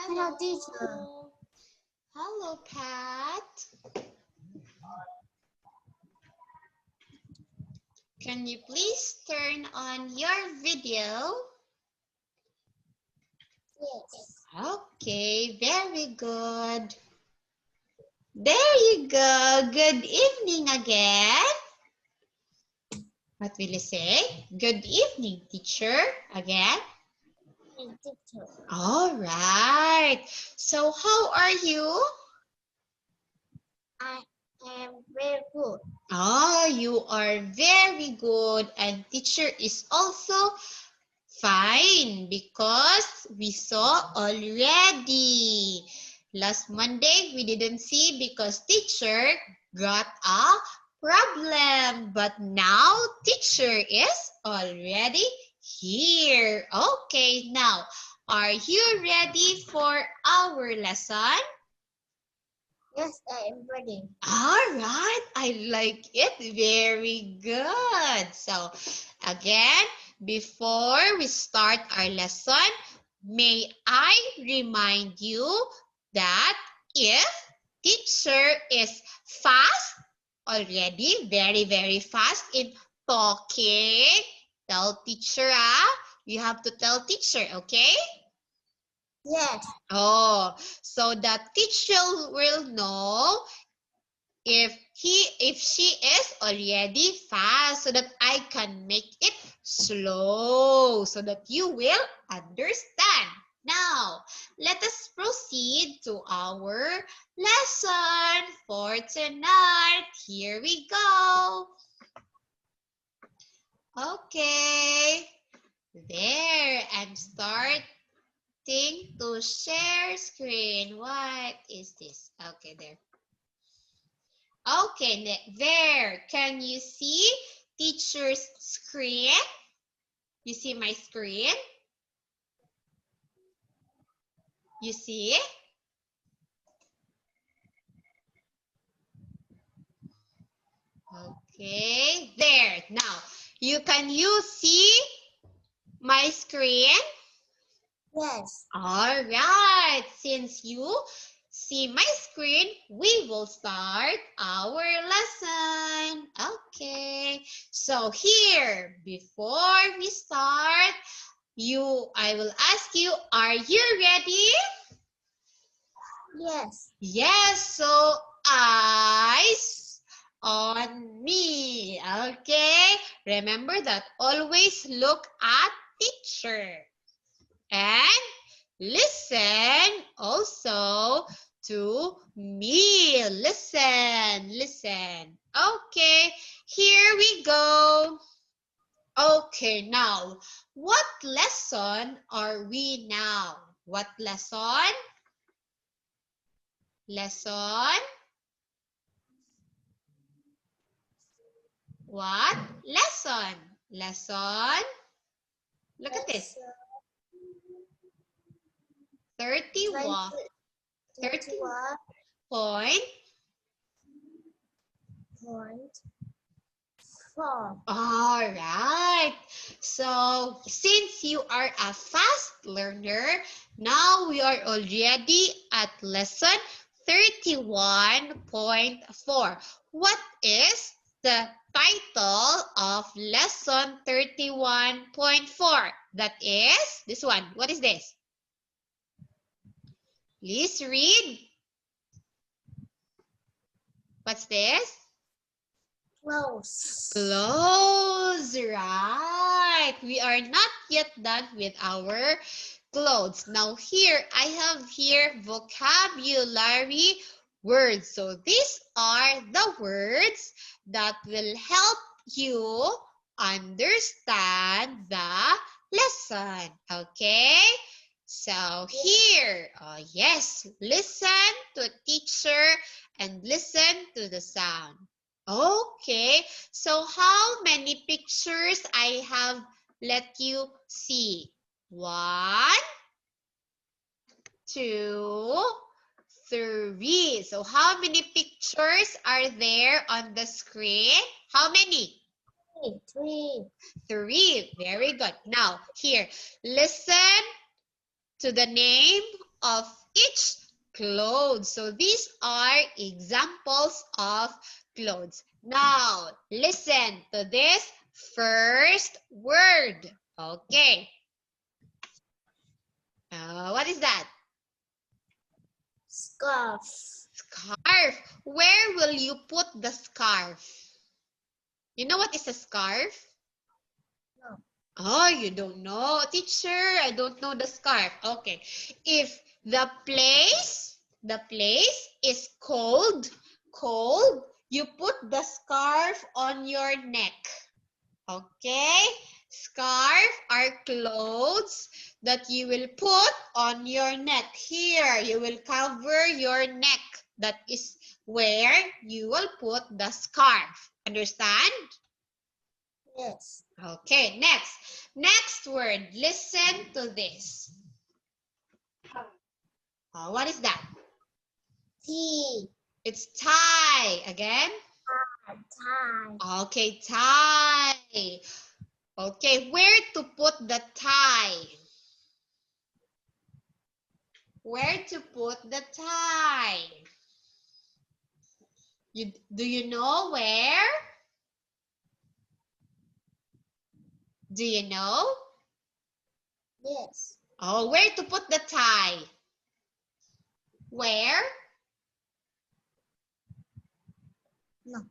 Hello, teacher. Hello, Pat. Can you please turn on your video? Yes. Okay, very good. There you go. Good evening again. What will you say? Good evening, teacher. Again. Teacher. All right. So how are you? I am very good. Oh, you are very good. And teacher is also fine because we saw already. Last Monday, we didn't see because teacher got a problem. But now teacher is already here. Okay, now, are you ready for our lesson? Yes, I am ready. All right, I like it. Very good. So, again, before we start our lesson, may I remind you that if teacher is fast already, very fast in talking, tell teacher, you have to tell teacher, okay? Yes. Oh, so that teacher will know if she is already fast so that I can make it slow so that you will understand. Now, let us proceed to our lesson for tonight. Here we go. Okay. There, I'm starting to share screen. What is this? Okay, there. Okay, there. Can you see teacher's screen? You see my screen? You see? Okay, there. Now, can you see my screen? Yes. All right. Since you see my screen, we will start our lesson. Okay. So here, before we start, I will ask you, are you ready? Yes. Yes. So eyes on me. Okay. Remember that always look at teacher. And listen also to me. Listen. Okay, here we go. Okay, now, what lesson are we now? What lesson? Lesson? What? Lesson. Lesson? Look at this. 31. 31 Point. point 4. All right. So, since you are a fast learner, now we are already at lesson 31.4. What is the title of lesson 31.4? That is this one. What is this? Please read. What's this? Close. Clothes, right. We are not yet done with our clothes. Now here, I have here vocabulary words. So these are the words that will help you understand the lesson. Okay? So here, yes, listen to teacher and listen to the sound. Okay, so how many pictures I have let you see? 1, 2, 3. So how many pictures are there on the screen? How many? 3. 3. Very good. Now, here, listen to the name of each clothes. So these are examples of clothes. Now, listen to this first word. Okay. What is that? Scarf. Scarf. Where will you put the scarf? You know what is a scarf? No. Oh, you don't know. Teacher, I don't know the scarf. Okay. If the place is cold, you put the scarf on your neck. Okay? Scarf are clothes that you will put on your neck. Here, you will cover your neck. That is where you will put the scarf. Understand? Yes. Okay, next. Next word. Listen to this. What is that? Tea. It's tie. Again? Tie. Okay, tie. Okay, where to put the tie? Where to put the tie? Do you know where? Do you know? Yes. Oh, where to put the tie? Where? No.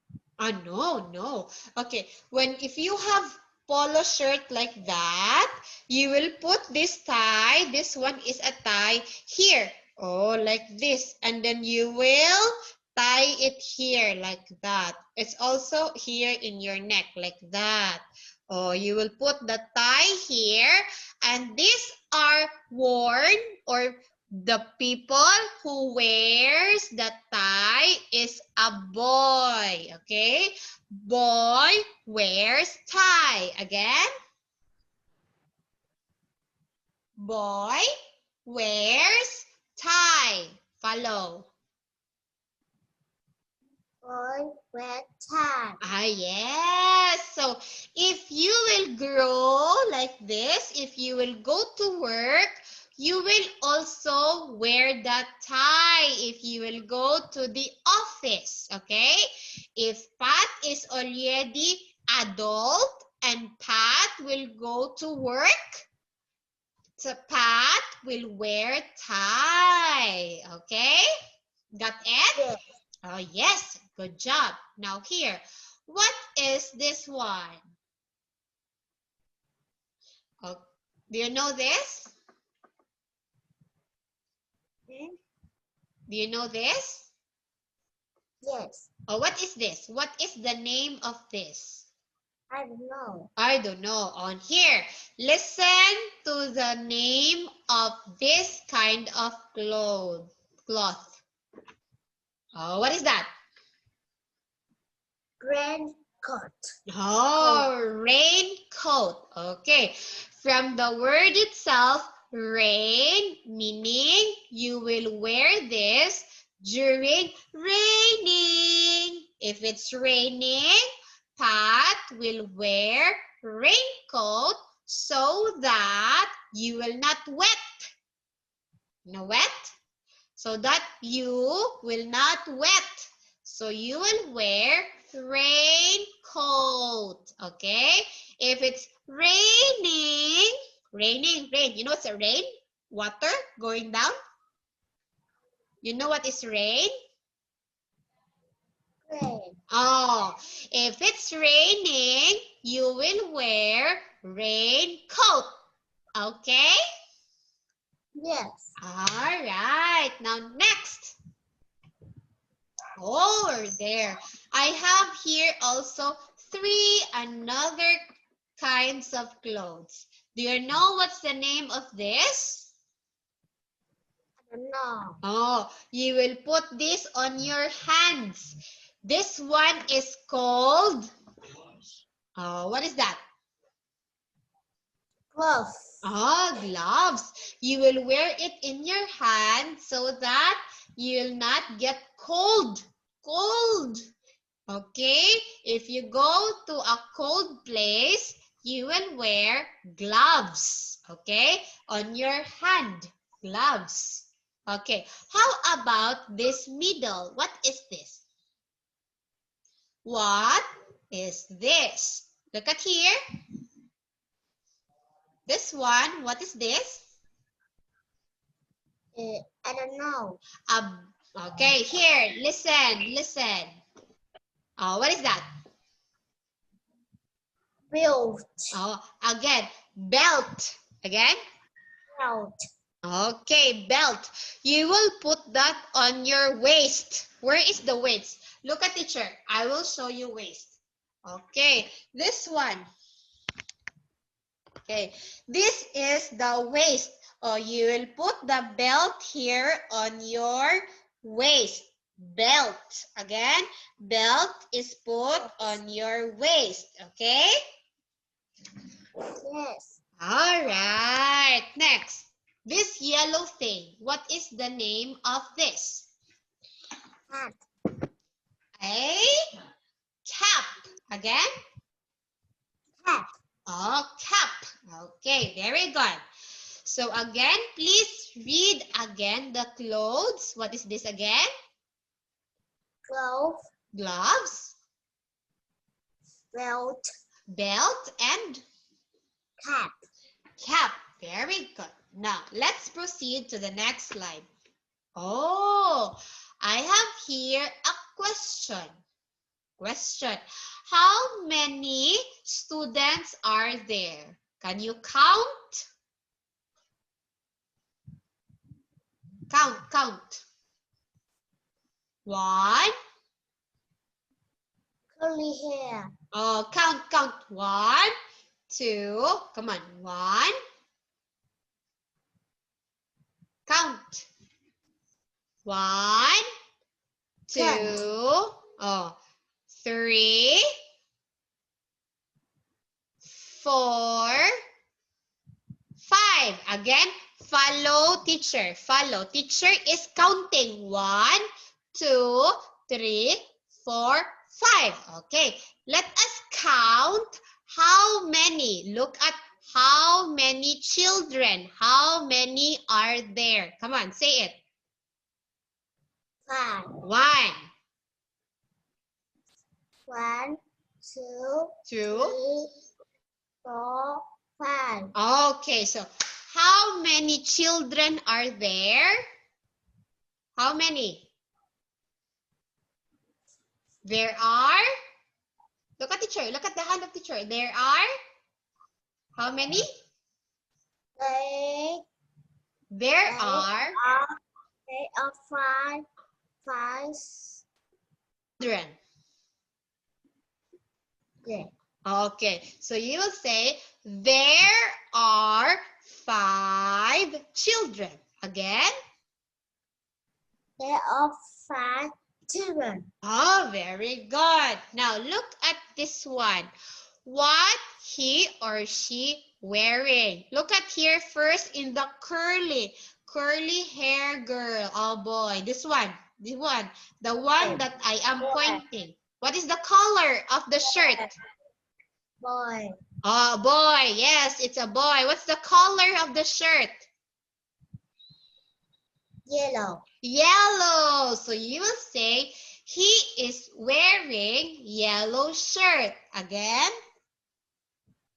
No. Okay, if you have polo shirt like that, you will put this tie. This one is a tie here. Oh, like this. And then you will tie it here like that. It's also here in your neck like that. Oh, you will put the tie here. And these are worn, or the people who wears the tie is a boy. Okay? Boy wears tie. Again. Boy wears tie. Follow. Boy, wear tie. Yes. So if you will grow like this, if you will go to work, you will also wear that tie if you will go to the office. Okay? If Pat is already adult and Pat will go to work, so Pat will wear tie. Okay? Got it? Yes. Oh, yes. Good job. Now here, what is this one? Oh, do you know this? Hmm? Do you know this? Yes. Oh, what is this? What is the name of this? I don't know. I don't know. On here, listen to the name of this kind of cloth. Oh, what is that? Raincoat. Oh, raincoat. Okay. From the word itself, rain, meaning you will wear this during raining. If it's raining, Pat will wear raincoat so that you will not wet. Wet? So that you will not wet. So you will wear raincoat. Okay? If it's raining, rain. You know what's a rain? Water going down. You know what is rain? Rain. Oh, if it's raining, you will wear raincoat. Okay? Yes. All right. Now next. Oh, there. I have here also three another kinds of clothes. Do you know what's the name of this? I don't know. Oh, you will put this on your hands. This one is called, what is that? Glove. Oh, gloves. You will wear it in your hand so that you'll not get cold. Cold. Okay, if you go to a cold place, you will wear gloves, okay, on your hand, gloves. Okay, how about this middle? What is this? What is this? Look at here. This one, what is this? I don't know. Okay, here, listen. Oh, what is that? Belt. Oh, again, belt. Again? Belt. Okay, belt. You will put that on your waist. Where is the waist? Look at teacher. I will show you waist. Okay, this one. Okay, this is the waist. Oh, you will put the belt here on your waist. Belt. Again, belt is put on your waist. Okay? Yes. All right. Next, this yellow thing. What is the name of this? Hat. A cap. Again? Hat. Oh, cap. Okay, very good. So again, please read again the clothes. What is this again? Glove. Gloves, Belt. belt, and Cap. cap. Very good. Now, let's proceed to the next slide. Oh, I have here a question. Question. How many students are there? Can you count? Count. 1. Curly hair. Oh, count. 1, 2. Come on. 1. Count. 1, 2. Oh, 3, 4, 5. Again, follow teacher. Follow. Teacher is counting. 1, 2, 3, 4, 5. Okay. Let us count how many. Look at how many children. How many are there? Come on, say it. 5. 1, 1, 2, 2. 3, 4, 5. Okay, so how many children are there? How many? There are, look at teacher, look at the hand of teacher. There are, how many? They There are are 5 children. yeah. Okay, so you will say, there are 5 children. Again? There are 5 children. Oh, very good. Now look at this one. What he or she wearing? Look at here first in the curly hair girl. Oh boy, this one, the one that I am pointing. What is the color of the shirt? Boy. Oh boy, yes, it's a boy. What's the color of the shirt? Yellow. Yellow. So you will say he is wearing yellow shirt. Again?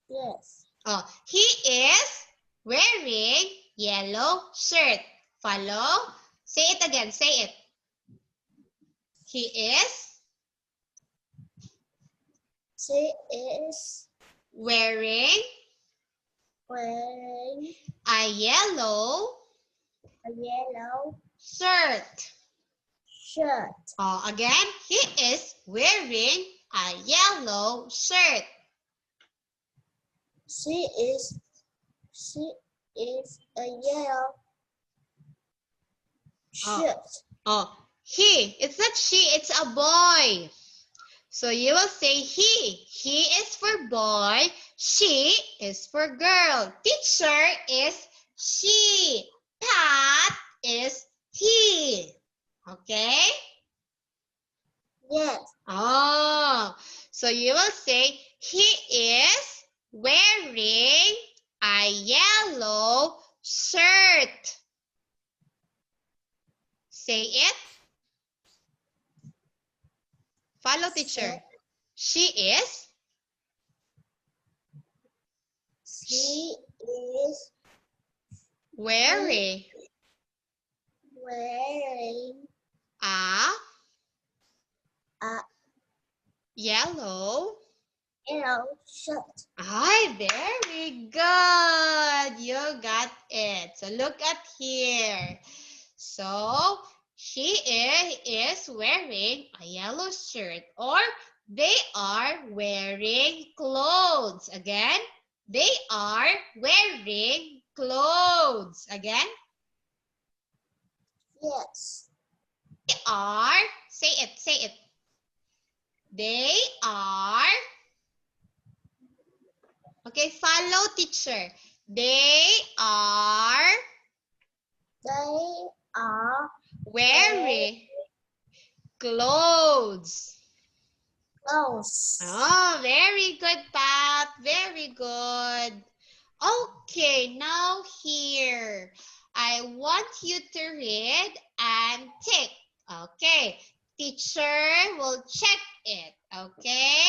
Yes. Oh, he is wearing yellow shirt. Follow? Say it again. Say it. He is She is wearing wearing a yellow a yellow shirt. shirt. Oh, again, he is wearing a yellow shirt. She is a yellow shirt. Oh, he. It's not she, it's a boy. So you will say he. He is for boy. She is for girl. Teacher is she. Pat is he. Okay? Yes. Oh, so you will say he is wearing a yellow shirt. Say it. Follow teacher. She is. She is Wearing wearing a a yellow. yellow shirt. Hi, very good. You got it. So look at here. So she is wearing a yellow shirt, or they are wearing clothes. Again, they are wearing clothes. Again, Yes. they are, say it, say it. They are, okay, follow teacher. They are They are wearing clothes. clothes. Oh, very good, Pat. Very good. Okay, now here. I want you to read and tick. Okay. Teacher will check it. Okay?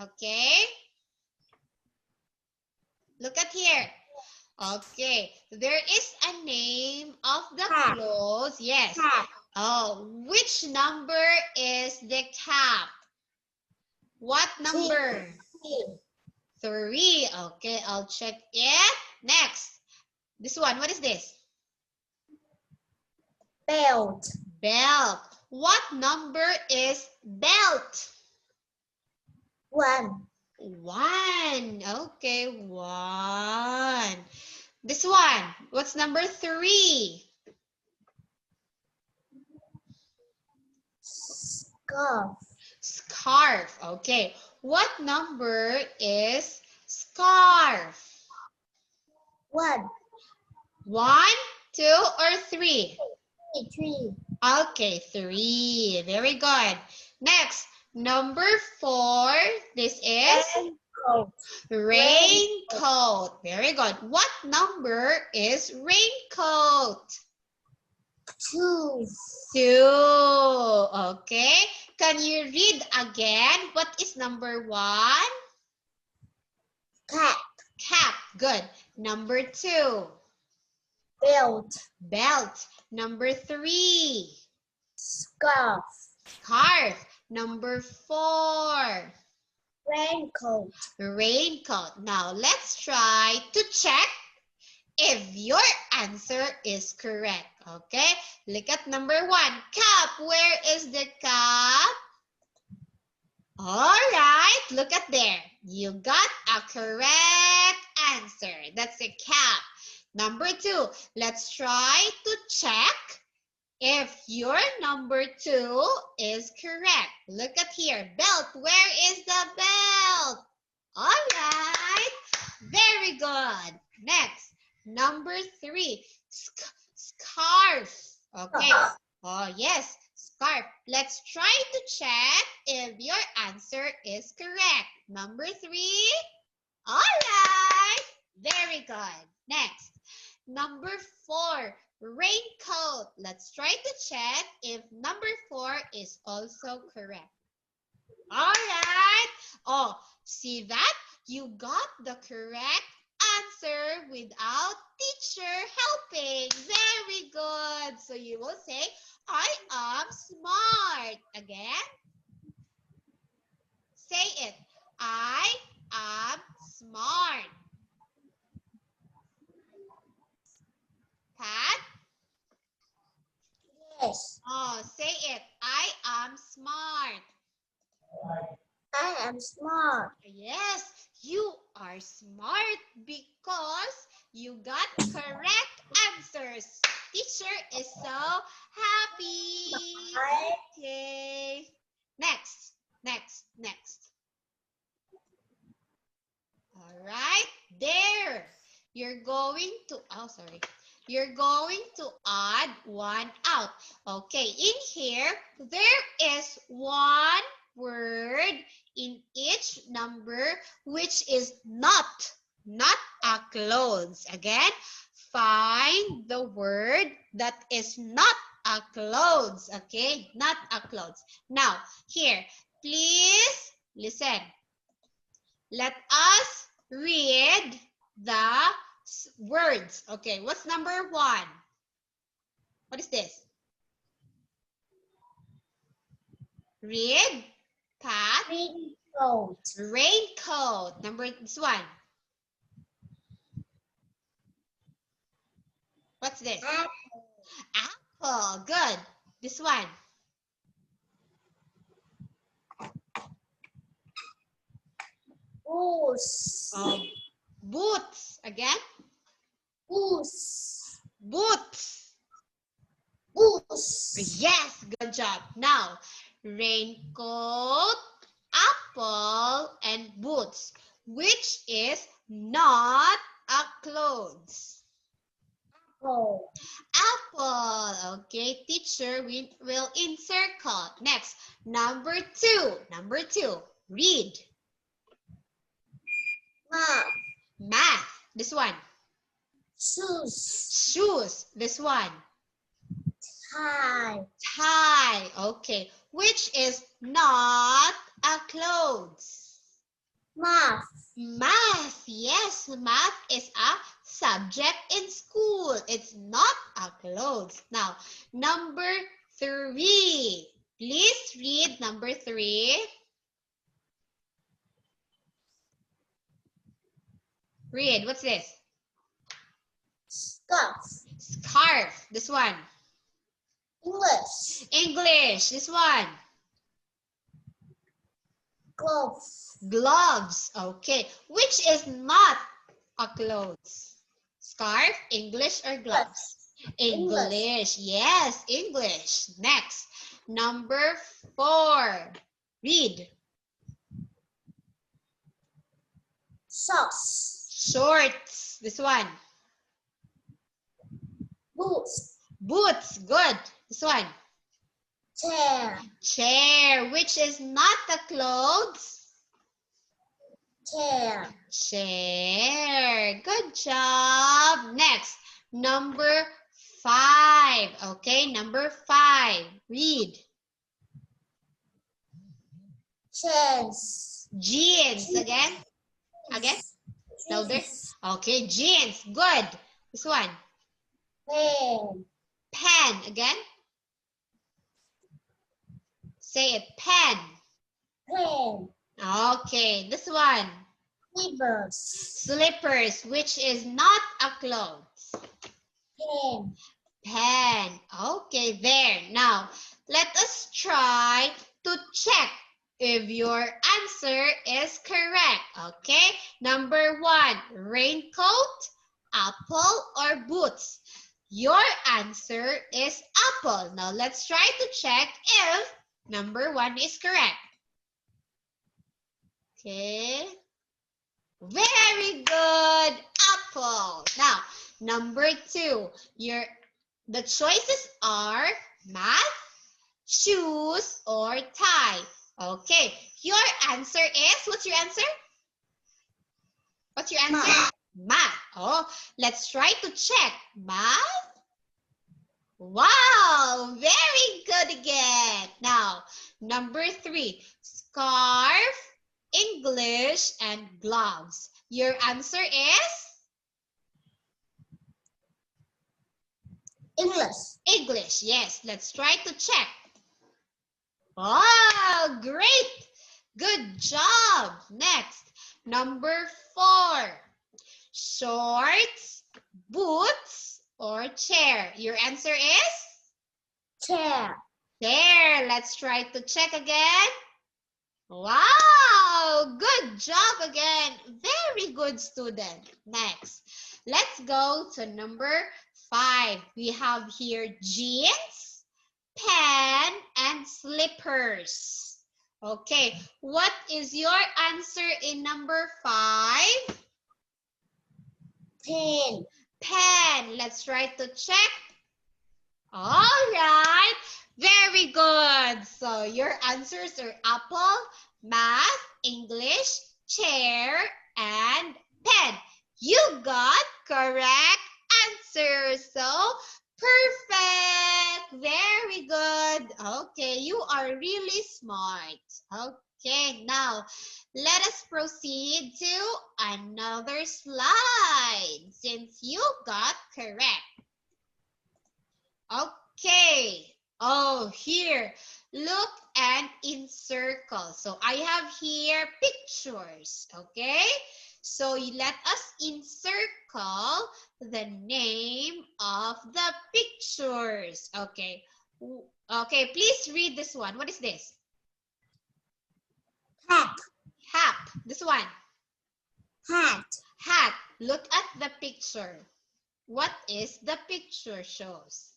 Okay? Look at here. Okay. There is a name of the Cap. clothes. Yes. Cap. Oh, which number is the cap? What number? Three. 3. Okay, I'll check it. Next. This one, what is this? Belt. Belt. What number is belt? 1. 1. Okay, 1. This one, what's number 3? Scarf. Scarf. Okay, what number is scarf? 1. 1, 2, or 3? 3. Okay, 3. Very good. Next, number 4. This is Raincoat. raincoat. Very good. What number is raincoat? 2. 2. Okay. Can you read again? What is number 1? Cap. Cap. Good. Number 2. Belt. Belt. Number 3. Scarf. Scarf. Number 4. Raincoat. Raincoat. Now, let's try to check if your answer is correct. Okay? Look at number 1. Cap. Where is the cap? All right. Look at there. You got a correct answer. That's a cap. Number 2. Let's try to check if your number 2 is correct. Look at here. Belt. Where is the belt? All right. Very good. Next, number 3. Scarf. Okay. Oh, yes. Scarf. Let's try to check if your answer is correct. Number 3. All right. Very good. Next, number 4. Raincoat. Let's try to check if number 4 is also correct. All right. Oh, see that? You got the correct answer without teacher helping. Very good. So you will say, I am smart. Again, say it. I am smart. Pat? Yes. Oh, say it. I am smart. I am smart. Yes, you are smart because you got correct answers. Teacher is so happy. Okay. Next, next, next. All right, there. You're going to, oh, sorry. You're going to add 1 out. Okay, in here, there is 1 word in each number which is not a clothes. Again, find the word that is not a clothes. Okay, not a clothes. Now, here, please listen. Let us read the words. Okay, what's number 1? What is this? Read, Pat. Raincoat. Raincoat. Number this one. What's this? Apple. Good. This one. Boots. Boots. Again. Boots. Boots. Boots. Yes, good job. Now, raincoat, apple, and boots. Which is not a clothes? Apple. Apple. Okay, teacher will encircle. Next, number 2. Number 2. Read. Map. Math. This one. Shoes. Shoes. This one. Tie. Tie. Okay. Which is not a clothes? Math. Math. Yes, math is a subject in school. It's not a clothes. Now, number 3. Please read number 3. Read. What's this? Scarf. Scarf. This one. English. English. This one. Gloves. Gloves. Okay. Which is not a clothes? Scarf, English, or gloves? English. Yes, English. Next. Number 4. Read. Socks. Shorts. This one. Boots. Boots. Good. This one. Chair. Chair. Which is not a clothes? Chair. Chair. Good job. Next. Number 5. Okay, number 5. Read. Chairs. Jeans. Again. Again. Louder. Okay, jeans. Good. This one. Pen. Pen. Again. Say it. Pen. Pen. Okay, this one. Slippers. Slippers, which is not a clothes. Pen. Pen. Okay, there. Now, let us try to check if your answer is correct. Okay, number 1, raincoat, apple, or boots. Your answer is apple. Now, let's try to check if number 1 is correct. Okay. Very good. Apple. Now, number 2. The choices are math, shoes, or tie. Okay. Your answer is, what's your answer? What's your answer? Math. Math. Oh, let's try to check. Math. Wow, very good again. Now, number 3, scarf, English, and gloves. Your answer is? English. English. Yes, let's try to check. Wow, great. Good job. Next, number 4, shorts, boots, or chair. Your answer is? Chair. Chair. Let's try to check again. Wow, good job again. Very good student. Next, let's go to number 5. We have here jeans, pen, and slippers. Okay, what is your answer in number 5? Pen. Pen. Let's try to check. All right. Very good. So your answers are apple, math, English, chair, and pen. You got correct answer. answer. So, perfect. Very good. Okay, you are really smart. Okay, now let us proceed to another slide since you got correct. Okay. Oh, here. Look and encircle. So I have here pictures. Okay. So let us encircle the name of the pictures. Okay. Okay, please read this one. What is this? Hat. Hat. This one. Hat. Hat. Look at the picture. What is the picture shows?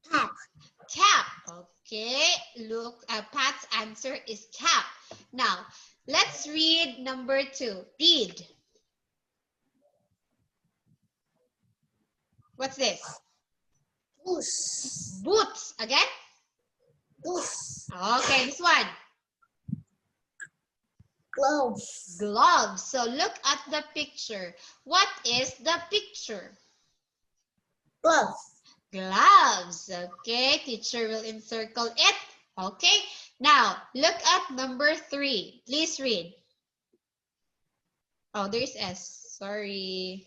Cap. Cap. Okay. Look, Pat's answer is cap. Now, let's read number 2. Read. What's this? Boots. Boots. Again? Boots. Okay, this one. Gloves. Gloves. So look at the picture. What is the picture? Gloves. Gloves. Okay, teacher will encircle it. Okay, now look at number 3. Please read. Oh, there's S. Sorry.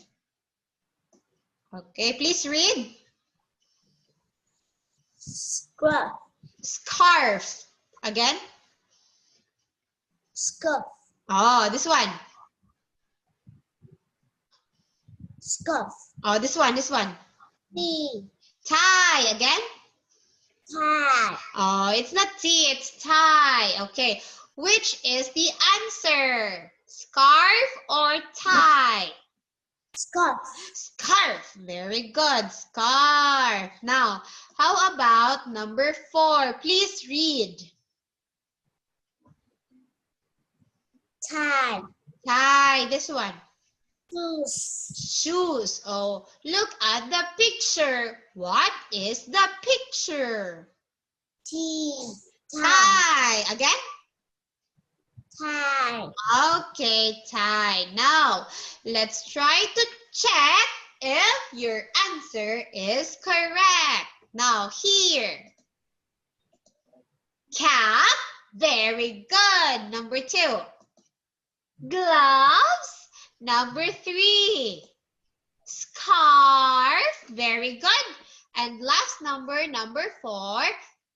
Okay, please read. Scarf. Scarf. Again. Scarf. Oh, this one. Scarf. Oh, this one, this one. Tea. Tie. Again. Tie. Oh, it's not T, it's tie. Okay, which is the answer? Scarf or tie? Scarf. Scarf. Very good. Scarf. Now, how about number 4? Please read. Tie. Tie. This one. Shoes. Shoes. Oh, look at the picture. What is the picture? Tea. Tie. Tie. Again? Tie. Okay, tie. Now, let's try to check if your answer is correct. Now, here. Cap. Very good. Number 2. Gloves. Number 3. Scarf. Very good. And last number 4.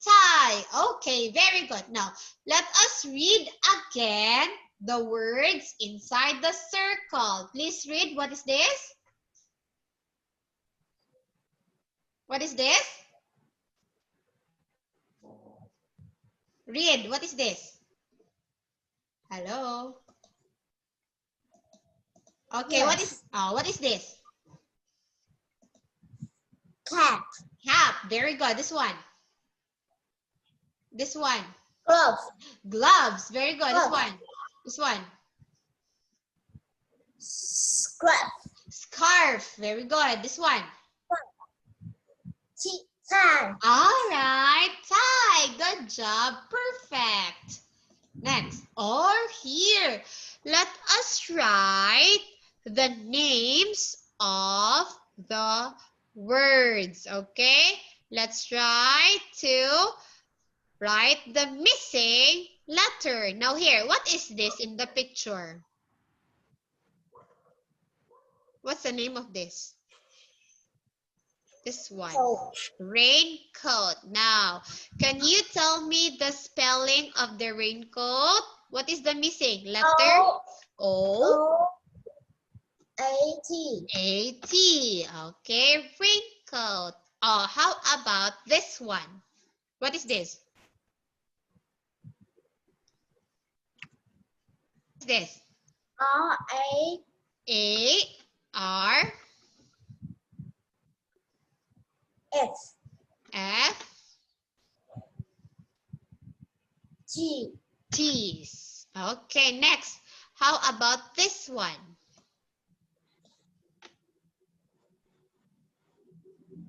Tie. Okay, very good. Now, let us read again the words inside the circle. Please read. What is this? What is this? Read. What is this? Hello? Okay, Yes. what is this? Cap. Cap. Very good. This one. This one. Gloves. Gloves. Very good. This Gloves. one. This one. Scarf. Scarf. Very good. This one. Tie. All right. Tie. Good job. Perfect. Next. Or here. Let us write the names of the words. Okay? Let's try to write the missing letter. Now here, what is this in the picture? What's the name of this? This one. Coat. Raincoat. Now, can you tell me the spelling of the raincoat? What is the missing letter? O. O-A-T. A-T. Okay, raincoat. Oh, how about this one? What is this? What is this? R-A. A-R. F. F. T. T's. Okay, next. How about this one?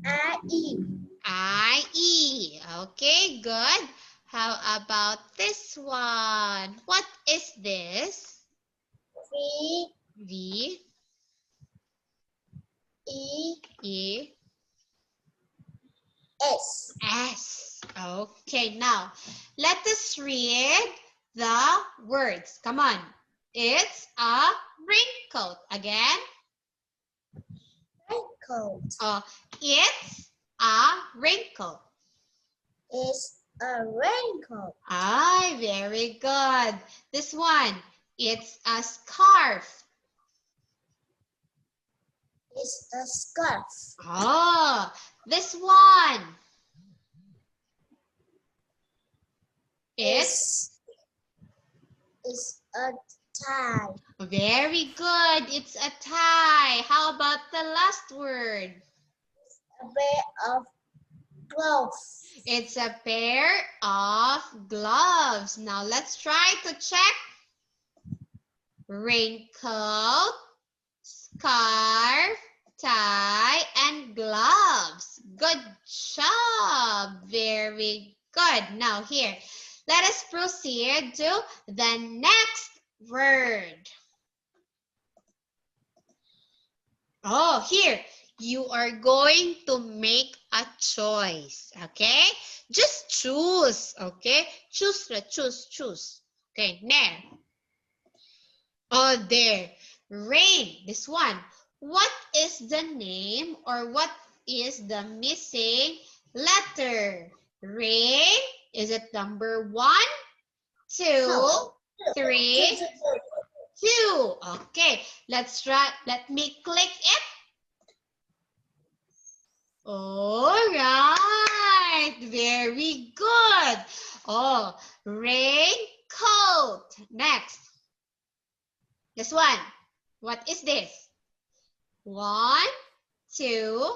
I-E. I-E. Okay, good. How about this one? What is this? V. V. E E, S. S. Okay, now let us read the words. Come on. It's a raincoat. Again. Raincoat It's a raincoat. is a raincoat. Ah, very good. This one, it's a scarf. Is a scarf. Oh, this one, it's Is a tie. very good. It's a tie. How about the last word? A pair of gloves. It's a pair of gloves. Now let's try to check. Raincoat, scarf, tie, and gloves. Good job. Very good. Now here, let us proceed to the next word. Oh, here, you are going to make a choice, okay? Just choose, okay? Choose. Okay, there. Oh, there. Rain, this one. What is the name or what is the missing letter? Rain, is it number 1, 2, No. 3, 2. Okay, let's try. Let me click it. All right, very good. Oh, raincoat. Next, this one. What is this? 1, 2,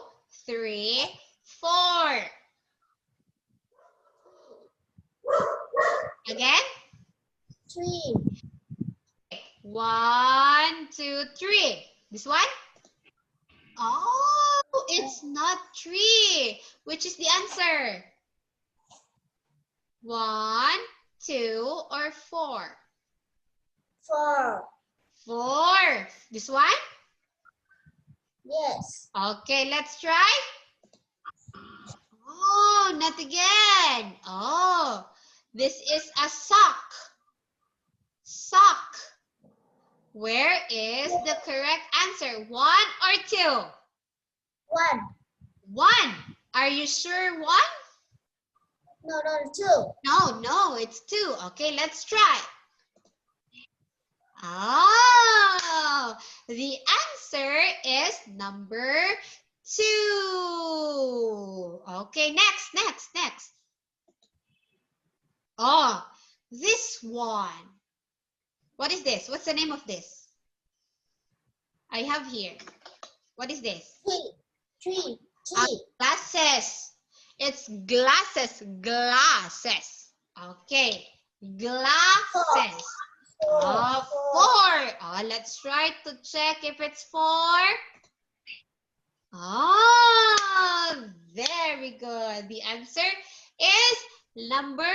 3, 4. Again. 3. 1, 2, 3. This one? Oh, it's not 3. Which is the answer? 1, 2, or 4? 4. 4. This one? Yes. Okay, let's try. Oh, not again. Oh, this is a sock. Sock. Where is the correct answer? 1 or 2? 1. 1. Are you sure 1? No, 2. No, it's 2. Okay, let's try. Oh, the answer is number 2. Okay, next. Oh, this one. What is this? What's the name of this? I have here. What is this? 3. Glasses. It's glasses. Okay, glasses. 4. Oh, 4. Oh, let's try to check if it's 4. Oh, very good. The answer is number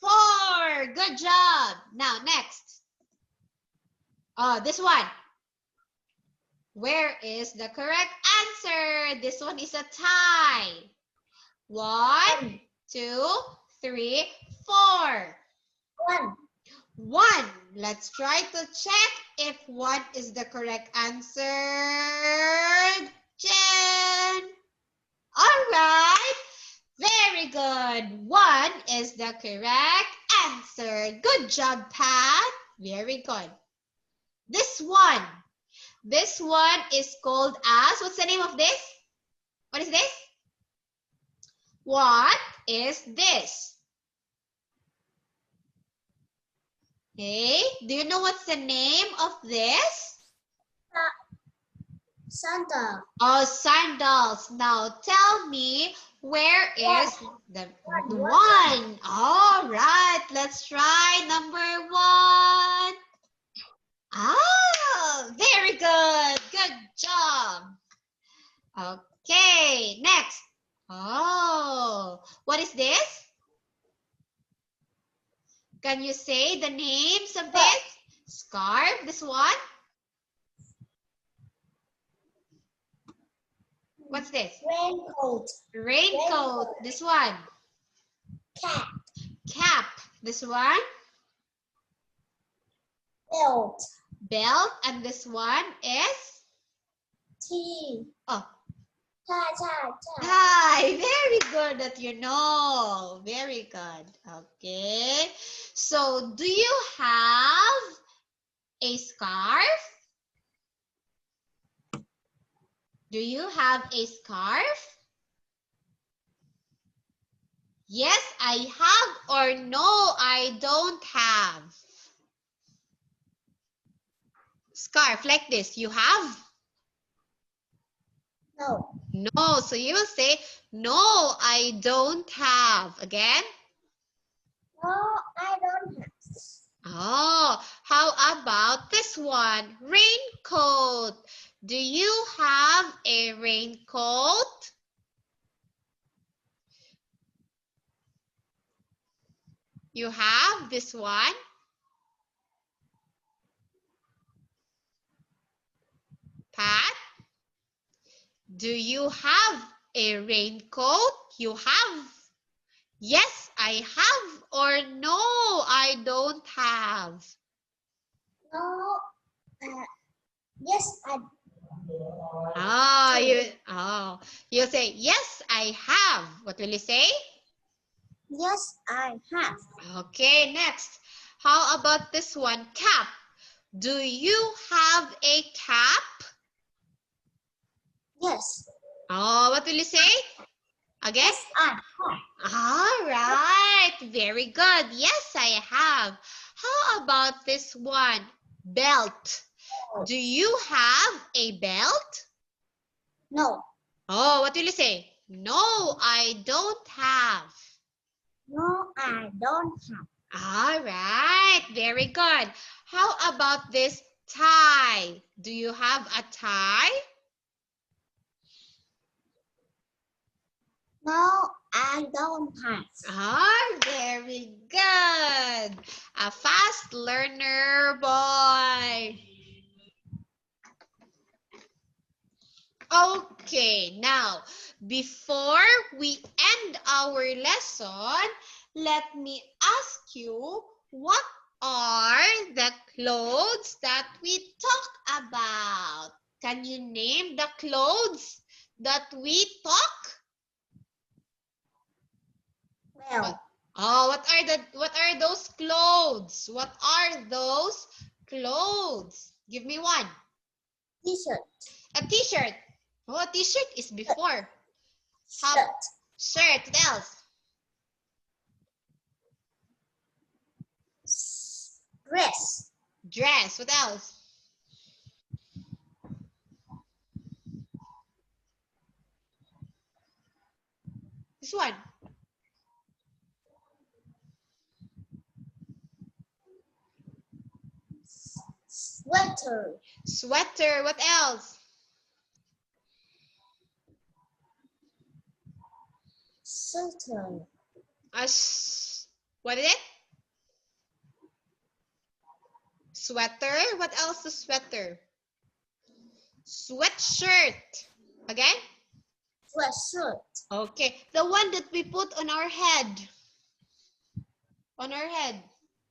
4. Good job. Now, next. Oh, this one. Where is the correct answer? This one is a tie. 1, 2, 3, 4. 1. 1. Let's try to check if 1 is the correct answer. Jen. All right. Very good. 1 is the correct answer. Good job, Pat. Very good. This one is called as, what's the name of this? What is this? What is this? Okay, do you know what's the name of this? Sandal. Oh, sandals. Now tell me, where is the 1? All right, let's try number 1. Ah, very good. Good job. Okay, next. Oh, what is this? Can you say the names of this? Scarf, this one? What's this? Raincoat. Raincoat. This one. Cap. Cap. This one. Belt. Belt. And this one is? T. Oh. Tie. Hi. Very good that you know. Very good. Okay. So, do you have a scarf? Do you have a scarf? Yes, I have, or no, I don't have. Scarf like this, you have? No. No, so you will say, no, I don't have. Again? No, I don't have. Oh, how about this one? Raincoat. Do you have a raincoat? You have this one? Pat? Do you have a raincoat? You have? Yes, I have, or no, I don't have. No. Yes, I. You say yes, I have. What will you say? Yes, I have. Okay, next. How about this one? Cap. Do you have a cap? Yes. Oh, what will you say? Again? Yes, I have. All right, very good. Yes, I have. How about this one? Belt. Do you have a belt? No. Oh, what will you say? No, I don't have. No, I don't have. All right, very good. How about this tie? Do you have a tie? No, I don't have. Ah, very good. A fast learner boy. Okay, now, before we end our lesson, let me ask you, what are the clothes that we talk about? Can you name the clothes that we talk? Well, Oh, what are those clothes? What are those clothes? Give me one. T-shirt. A t-shirt. Oh, a t-shirt is before. How? Shirt. Shirt. What else? Dress. Dress. What else? This one. Sweater. Sweater. What else? Sweater. What is it? Sweater. What else is sweater? Sweatshirt. Again? Sweatshirt. Okay. The one that we put on our head. On our head.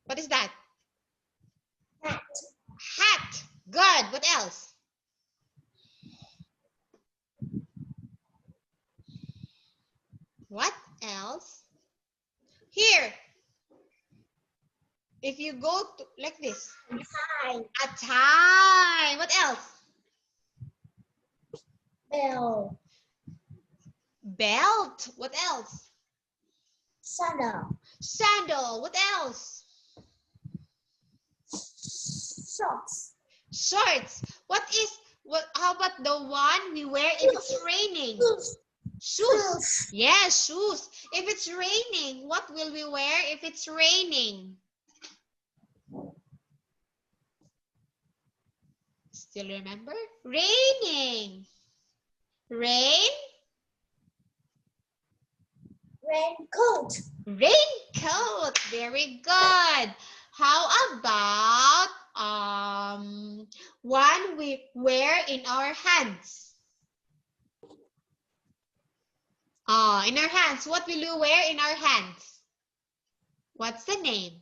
What is that? Hat. Hat. Good. What else? What else? Here. If you go to like this. Tie. A tie. What else? Belt. Belt. What else? Sandal. Sandal. What else? Shorts. Shorts. How about the one we wear if it's raining? Shoes. Yes, shoes. If it's raining, what will we wear if it's raining? Still remember? Raining. Rain. Raincoat. Raincoat. Very good. How about one we wear in our hands? In our hands. What will you wear in our hands? What's the name?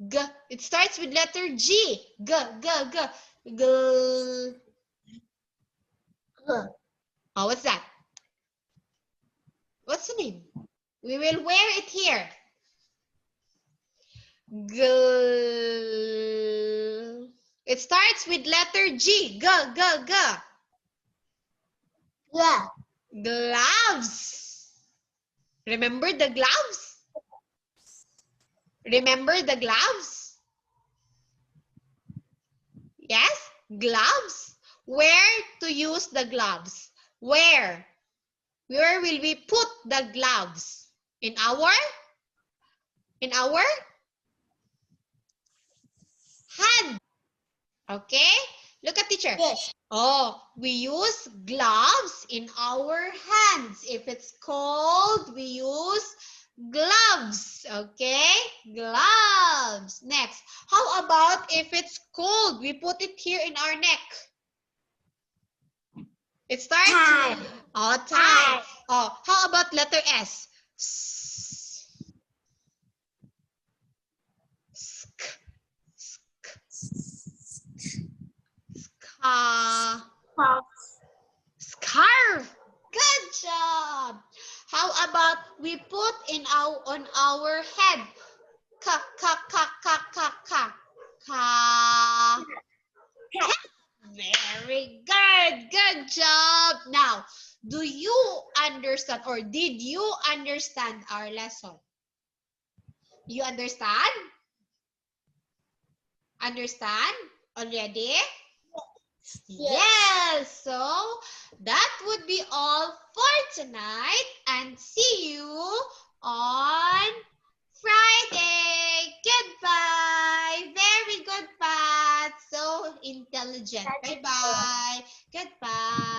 G. It starts with letter G. G, G, G. G. G. Oh, what's that? What's the name? We will wear it here. G. It starts with letter G. G, G, G. Yeah. Gloves. Remember the gloves? Remember the gloves? Yes, gloves. Where to use the gloves? Where? Where will we put the gloves? In our hand. Okay? Look at teacher. Yes. Oh, we use gloves in our hands. If it's cold, we use gloves. Okay? Gloves. Next. How about if it's cold? We put it here in our neck. It starts Tie. with tie. Oh, how about letter S? Sk, scarf. Good job. How about we put on our head? Ka ka ka ka ka ka. Ka. Very good. Good job. Now, do you understand or did you understand our lesson? You understand? Understand already? Yes. So that would be all for tonight and see you on Friday. Goodbye. Very good, Pat. So intelligent. Bye-bye. Goodbye.